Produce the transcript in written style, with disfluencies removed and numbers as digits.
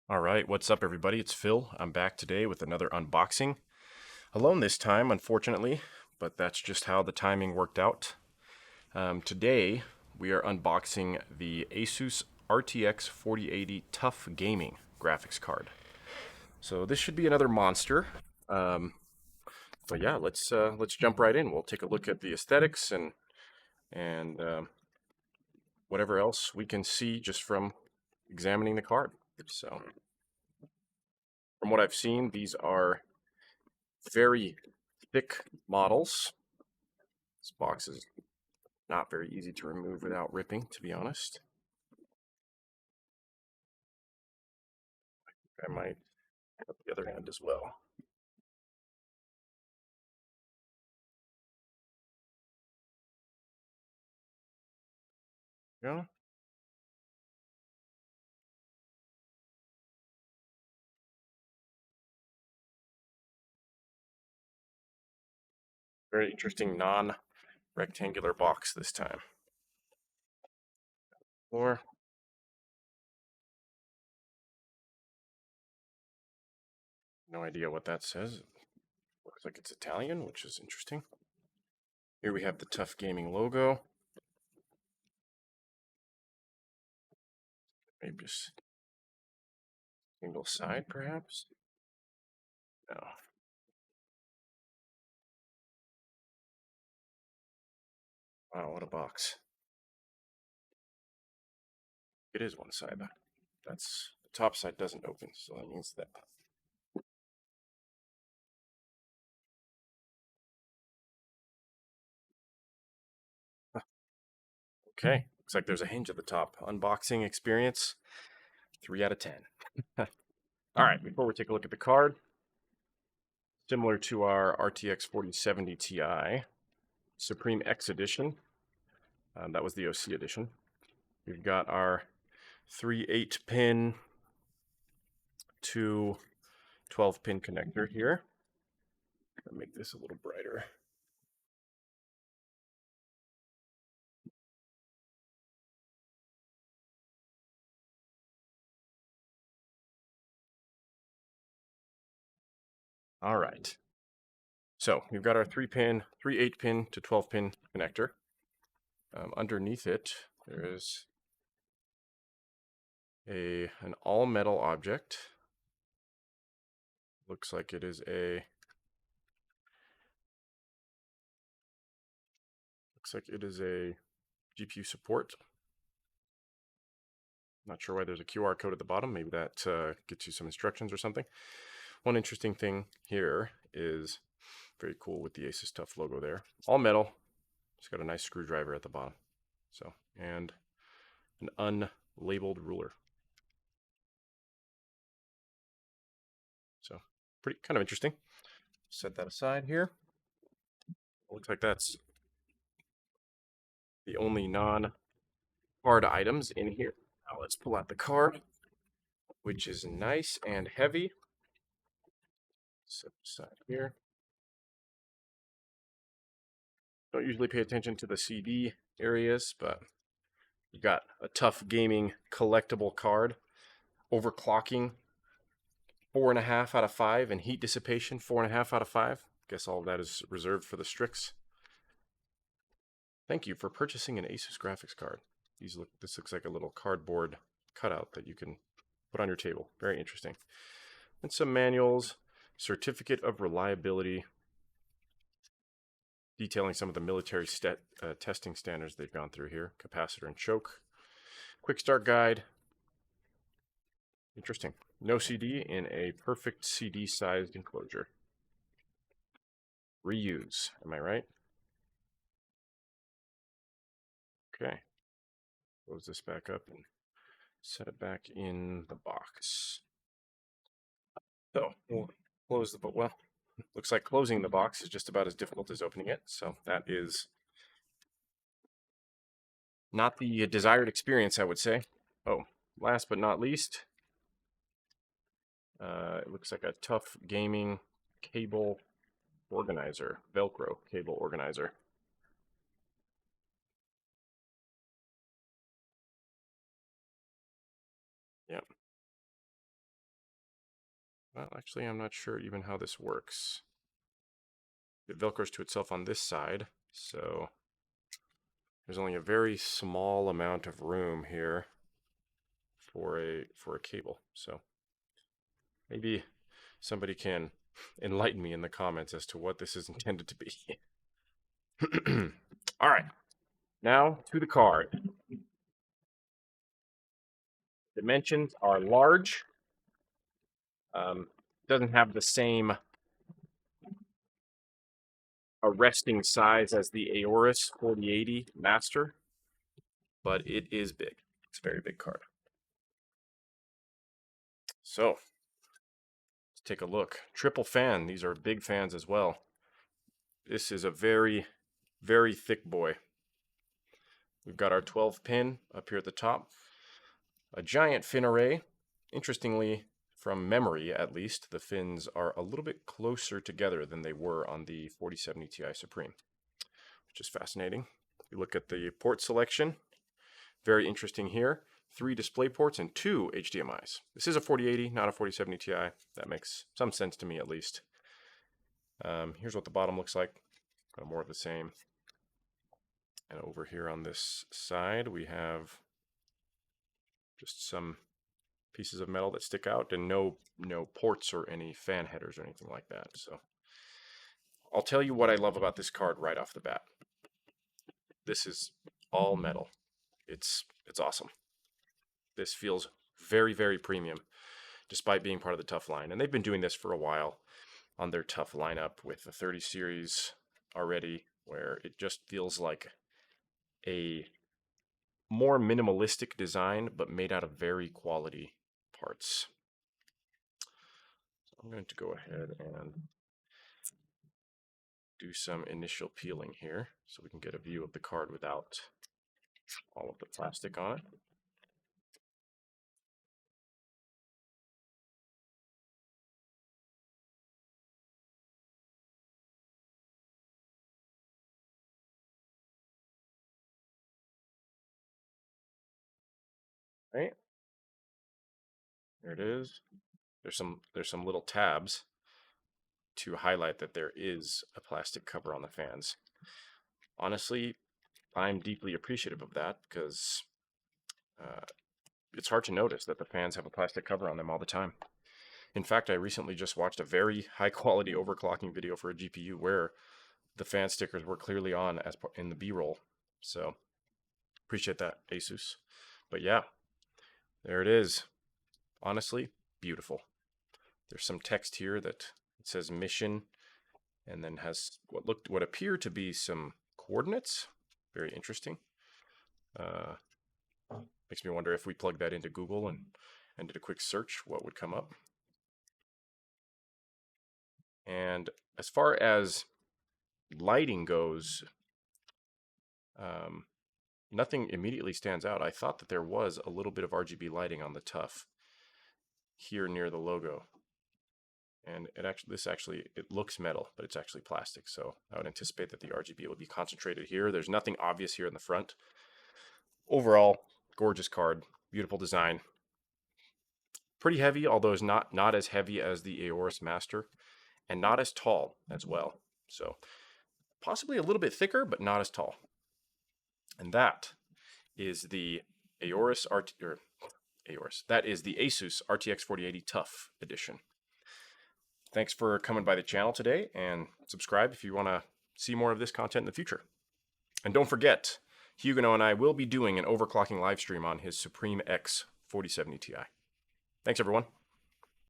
All right, what's up, everybody? It's Phil. I'm back today with another unboxing. Alone this time, unfortunately, but that's just how the timing worked out. Today, we are unboxing the ASUS RTX 4080 TUF Gaming graphics card. So this should be another monster. Um, but yeah, let's jump right in. We'll take a look at the aesthetics and whatever else we can see just from examining the card. So, from what I've seen, these are very thick models. This box is not very easy to remove without ripping, to be honest. I might put the other end as well. Yeah, very interesting non-rectangular box this time. Or no idea what that says. Looks like it's Italian, which is interesting. Here we have the TUF Gaming logo. Maybe just single side, perhaps? No. Wow, what a box. It is one side. That's the top side doesn't open, so that means that. Okay, looks like there's a hinge at the top. Unboxing experience, 3 out of 10. All right, before we take a look at the card, similar to our RTX 4070 Ti Supreme X edition, that was the OC edition. We've got our 3 8-pin to 12-pin connector here. I'll make this a little brighter. All right. So we've got our 3 8-pin to 12-pin connector. Underneath it, there is an all metal object. Looks like it is a GPU support. Not sure why there's a QR code at the bottom. Maybe that gets you some instructions or something. One interesting thing here is very cool with the ASUS TUF logo there. All metal. It's got a nice screwdriver at the bottom. So, and an unlabeled ruler. So, pretty kind of interesting. Set that aside here. Looks like that's the only non-card items in here. Now let's pull out the card, which is nice and heavy. Set aside here. Don't usually pay attention to the CD areas, but you got a TUF Gaming collectible card. Overclocking, 4.5 out of 5, and heat dissipation, 4.5 out of 5. Guess all of that is reserved for the Strix. Thank you for purchasing an ASUS graphics card. This looks like a little cardboard cutout that you can put on your table. Very interesting. And some manuals, certificate of reliability, detailing some of the military testing standards they've gone through here. Capacitor and choke. Quick start guide. Interesting. No CD in a perfect CD-sized enclosure. Reuse. Am I right? Okay. Close this back up and set it back in the box. So we'll close the book. Well, looks like closing the box is just about as difficult as opening it. So that is not the desired experience, I would say. Oh, last but not least, it looks like a TUF Gaming cable organizer, Velcro cable organizer. Yep. Well, actually, I'm not sure even how this works. It velcros to itself on this side, so there's only a very small amount of room here for a cable. So maybe somebody can enlighten me in the comments as to what this is intended to be. All right, now to the card. Dimensions are large. Doesn't have the same arresting size as the ASUS 4080 Master, but it is big. It's a very big card. So let's take a look. Triple fan. These are big fans as well. This is a very, very thick boy. We've got our 12 pin up here at the top. A giant fin array. Interestingly, from memory at least, the fins are a little bit closer together than they were on the 4070 Ti Supreme, which is fascinating. You look at the port selection. Very interesting here. 3 display ports and 2 HDMIs. This is a 4080, not a 4070 Ti. That makes some sense to me at least. Here's what the bottom looks like. More of the same. And over here on this side, we have just some pieces of metal that stick out and no ports or any fan headers or anything like that. So I'll tell you what I love about this card right off the bat. This is all metal. It's awesome. This feels very, very premium, despite being part of the TUF line. And they've been doing this for a while on their TUF lineup with the 30 series already, where it just feels like a more minimalistic design, but made out of very quality parts. So I'm going to go ahead and do some initial peeling here so we can get a view of the card without all of the plastic on it. Right, there it is. There's some little tabs to highlight that there is a plastic cover on the fans. Honestly, I'm deeply appreciative of that because it's hard to notice that the fans have a plastic cover on them all the time. In fact, I recently just watched a very high quality overclocking video for a GPU where the fan stickers were clearly on as in the B-roll. So appreciate that, ASUS. But yeah, there it is. Honestly, beautiful. There's some text here that it says mission and then has what appear to be some coordinates. Very interesting. Makes me wonder if we plug that into Google and did a quick search, what would come up. And as far as lighting goes, nothing immediately stands out. I thought that there was a little bit of RGB lighting on the TUF here near the logo. And it looks metal, but it's actually plastic. So I would anticipate that the RGB will be concentrated here. There's nothing obvious here in the front. Overall, gorgeous card, beautiful design. Pretty heavy, although it's not as heavy as the ASUS Master, and not as tall as well. So possibly a little bit thicker, but not as tall. And that is the that is the ASUS RTX 4080 TUF edition. Thanks for coming by the channel today, and subscribe if you want to see more of this content in the future. And don't forget, Huguenot and I will be doing an overclocking live stream on his Supreme X 4070 Ti. Thanks, everyone.